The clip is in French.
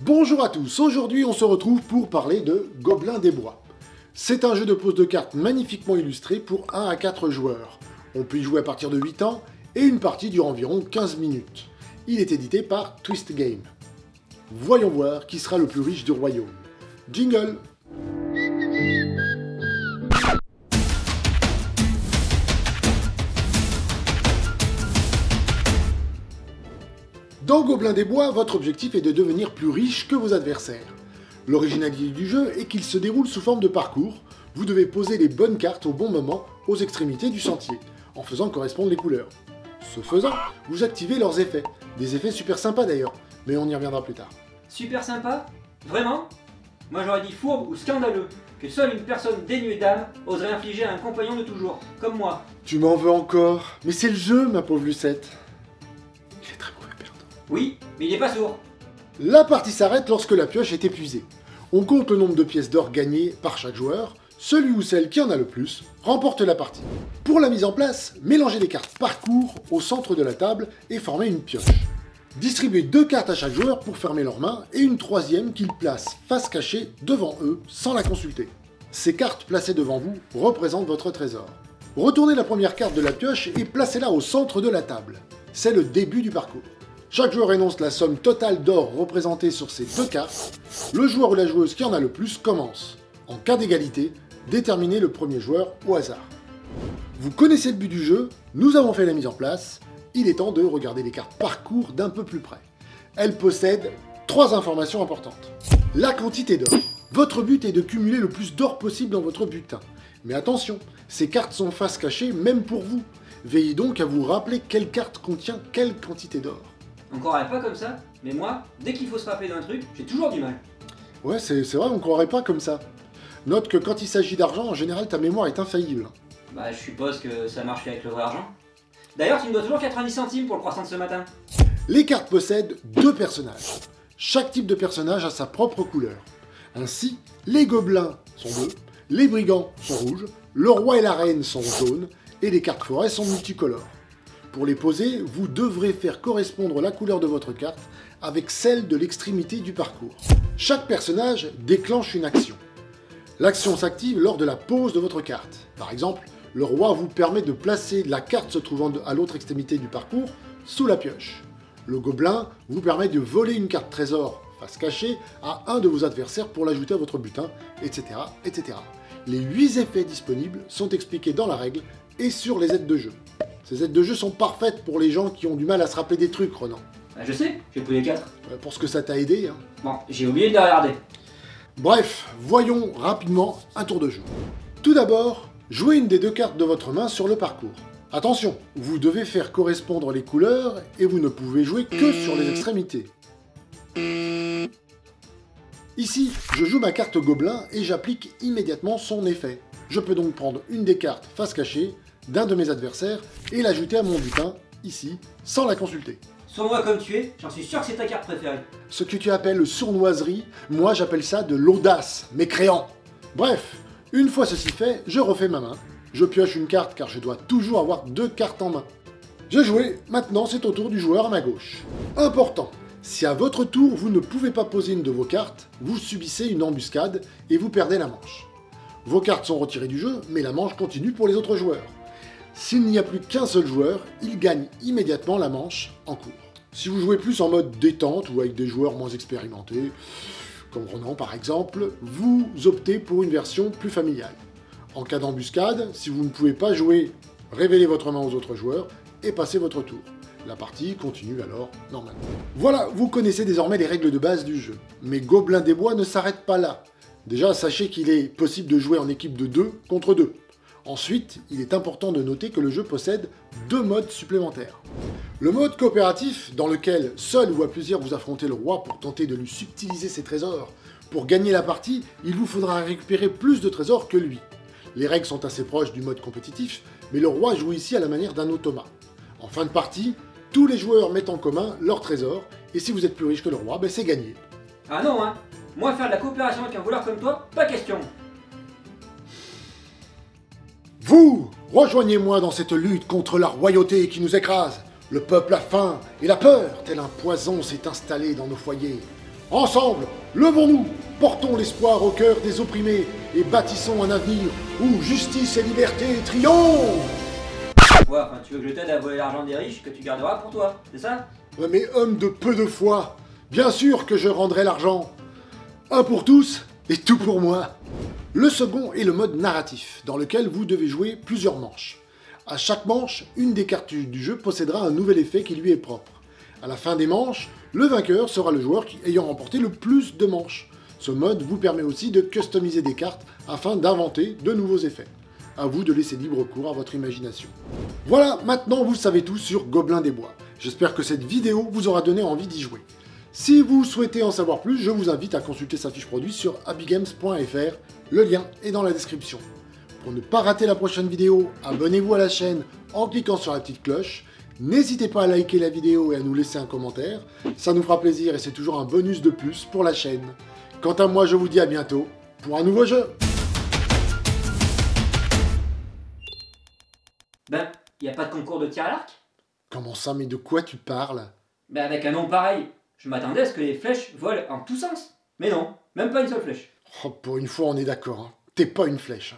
Bonjour à tous, aujourd'hui on se retrouve pour parler de Gobelins des Bois. C'est un jeu de pose de cartes magnifiquement illustré pour 1 à 4 joueurs. On peut y jouer à partir de 8 ans et une partie dure environ 15 minutes. Il est édité par Twist Game. Voyons voir qui sera le plus riche du royaume. Jingle! Dans Gobelins des Bois, votre objectif est de devenir plus riche que vos adversaires. L'originalité du jeu est qu'il se déroule sous forme de parcours. Vous devez poser les bonnes cartes au bon moment aux extrémités du sentier, en faisant correspondre les couleurs. Ce faisant, vous activez leurs effets. Des effets super sympas d'ailleurs, mais on y reviendra plus tard. Super sympa? Vraiment? Moi j'aurais dit fourbe ou scandaleux, que seule une personne dénuée d'âme oserait infliger à un compagnon de toujours, comme moi. Tu m'en veux encore? Mais c'est le jeu, ma pauvre Lucette. Il est très mauvais perdant. Oui, mais il n'est pas sourd. La partie s'arrête lorsque la pioche est épuisée. On compte le nombre de pièces d'or gagnées par chaque joueur. Celui ou celle qui en a le plus remporte la partie. Pour la mise en place, mélangez les cartes parcours au centre de la table et formez une pioche. Distribuez 2 cartes à chaque joueur pour fermer leurs mains et une troisième qu'ils placent face cachée devant eux sans la consulter. Ces cartes placées devant vous représentent votre trésor. Retournez la première carte de la pioche et placez-la au centre de la table. C'est le début du parcours. Chaque joueur énonce la somme totale d'or représentée sur ces 2 cartes. Le joueur ou la joueuse qui en a le plus commence. En cas d'égalité, déterminez le premier joueur au hasard. Vous connaissez le but du jeu, nous avons fait la mise en place. Il est temps de regarder les cartes parcours d'un peu plus près. Elles possèdent 3 informations importantes. La quantité d'or. Votre but est de cumuler le plus d'or possible dans votre butin. Mais attention, ces cartes sont face cachée même pour vous. Veillez donc à vous rappeler quelle carte contient quelle quantité d'or. On croirait pas comme ça, mais moi, dès qu'il faut se rappeler d'un truc, j'ai toujours du mal. Ouais, c'est vrai, on croirait pas comme ça. Note que quand il s'agit d'argent, en général, ta mémoire est infaillible. Bah je suppose que ça marche avec le vrai argent. D'ailleurs, tu me dois toujours 90 centimes pour le croissant de ce matin. Les cartes possèdent 2 personnages. Chaque type de personnage a sa propre couleur. Ainsi, les gobelins sont bleus, les brigands sont rouges, le roi et la reine sont jaunes, et les cartes forêt sont multicolores. Pour les poser, vous devrez faire correspondre la couleur de votre carte avec celle de l'extrémité du parcours. Chaque personnage déclenche une action. L'action s'active lors de la pose de votre carte. Par exemple, le roi vous permet de placer la carte se trouvant à l'autre extrémité du parcours sous la pioche. Le gobelin vous permet de voler une carte trésor face cachée à un de vos adversaires pour l'ajouter à votre butin, etc., etc. Les 8 effets disponibles sont expliqués dans la règle et sur les aides de jeu. Ces aides de jeu sont parfaites pour les gens qui ont du mal à se rappeler des trucs, Ronan. Bah je sais, j'ai pris les 4. Pour ce que ça t'a aidé, hein. Bon, j'ai oublié de les regarder. Bref, voyons rapidement un tour de jeu. Tout d'abord, jouez une des 2 cartes de votre main sur le parcours. Attention, vous devez faire correspondre les couleurs et vous ne pouvez jouer que sur les extrémités. Ici, je joue ma carte gobelin et j'applique immédiatement son effet. Je peux donc prendre une des cartes face cachée d'un de mes adversaires et l'ajouter à mon butin, ici, sans la consulter. Sournois comme tu es, j'en suis sûr que c'est ta carte préférée. Ce que tu appelles sournoiserie, moi j'appelle ça de l'audace, mécréant. Bref, une fois ceci fait, je refais ma main. Je pioche une carte car je dois toujours avoir 2 cartes en main. J'ai joué, maintenant c'est au tour du joueur à ma gauche. Important, si à votre tour vous ne pouvez pas poser une de vos cartes, vous subissez une embuscade et vous perdez la manche. Vos cartes sont retirées du jeu, mais la manche continue pour les autres joueurs. S'il n'y a plus qu'un seul joueur, il gagne immédiatement la manche en cours. Si vous jouez plus en mode détente ou avec des joueurs moins expérimentés, comme Ronan par exemple, vous optez pour une version plus familiale. En cas d'embuscade, si vous ne pouvez pas jouer, révélez votre main aux autres joueurs et passez votre tour. La partie continue alors normalement. Voilà, vous connaissez désormais les règles de base du jeu. Mais Gobelins des Bois ne s'arrête pas là. Déjà, sachez qu'il est possible de jouer en équipe de 2 contre 2. Ensuite, il est important de noter que le jeu possède 2 modes supplémentaires. Le mode coopératif, dans lequel seul ou à plusieurs vous affrontez le roi pour tenter de lui subtiliser ses trésors. Pour gagner la partie, il vous faudra récupérer plus de trésors que lui. Les règles sont assez proches du mode compétitif, mais le roi joue ici à la manière d'un automate. En fin de partie, tous les joueurs mettent en commun leurs trésors, et si vous êtes plus riche que le roi, ben c'est gagné. Ah non hein, moi faire de la coopération avec un voleur comme toi, pas question. Vous, rejoignez-moi dans cette lutte contre la royauté qui nous écrase. Le peuple a faim et la peur, tel un poison, s'est installé dans nos foyers. Ensemble, levons-nous, portons l'espoir au cœur des opprimés et bâtissons un avenir où justice et liberté triomphent. Ouais, enfin, tu veux que je t'aide à voler l'argent des riches que tu garderas pour toi, c'est ça? Mais homme de peu de foi, bien sûr que je rendrai l'argent. Un pour tous et tout pour moi. Le second est le mode narratif, dans lequel vous devez jouer plusieurs manches. À chaque manche, une des cartes du jeu possédera un nouvel effet qui lui est propre. À la fin des manches, le vainqueur sera le joueur ayant remporté le plus de manches. Ce mode vous permet aussi de customiser des cartes afin d'inventer de nouveaux effets. À vous de laisser libre cours à votre imagination. Voilà, maintenant vous savez tout sur Gobelins des Bois. J'espère que cette vidéo vous aura donné envie d'y jouer. Si vous souhaitez en savoir plus, je vous invite à consulter sa fiche produit sur abigames.fr, le lien est dans la description. Pour ne pas rater la prochaine vidéo, abonnez-vous à la chaîne en cliquant sur la petite cloche. N'hésitez pas à liker la vidéo et à nous laisser un commentaire, ça nous fera plaisir et c'est toujours un bonus de plus pour la chaîne. Quant à moi, je vous dis à bientôt pour un nouveau jeu. Ben, y a pas de concours de tir à l'arc? Comment ça, mais de quoi tu parles? Ben avec un nom pareil, je m'attendais à ce que les flèches volent en tous sens. Mais non, même pas une seule flèche. Oh, pour une fois, on est d'accord, hein. T'es pas une flèche.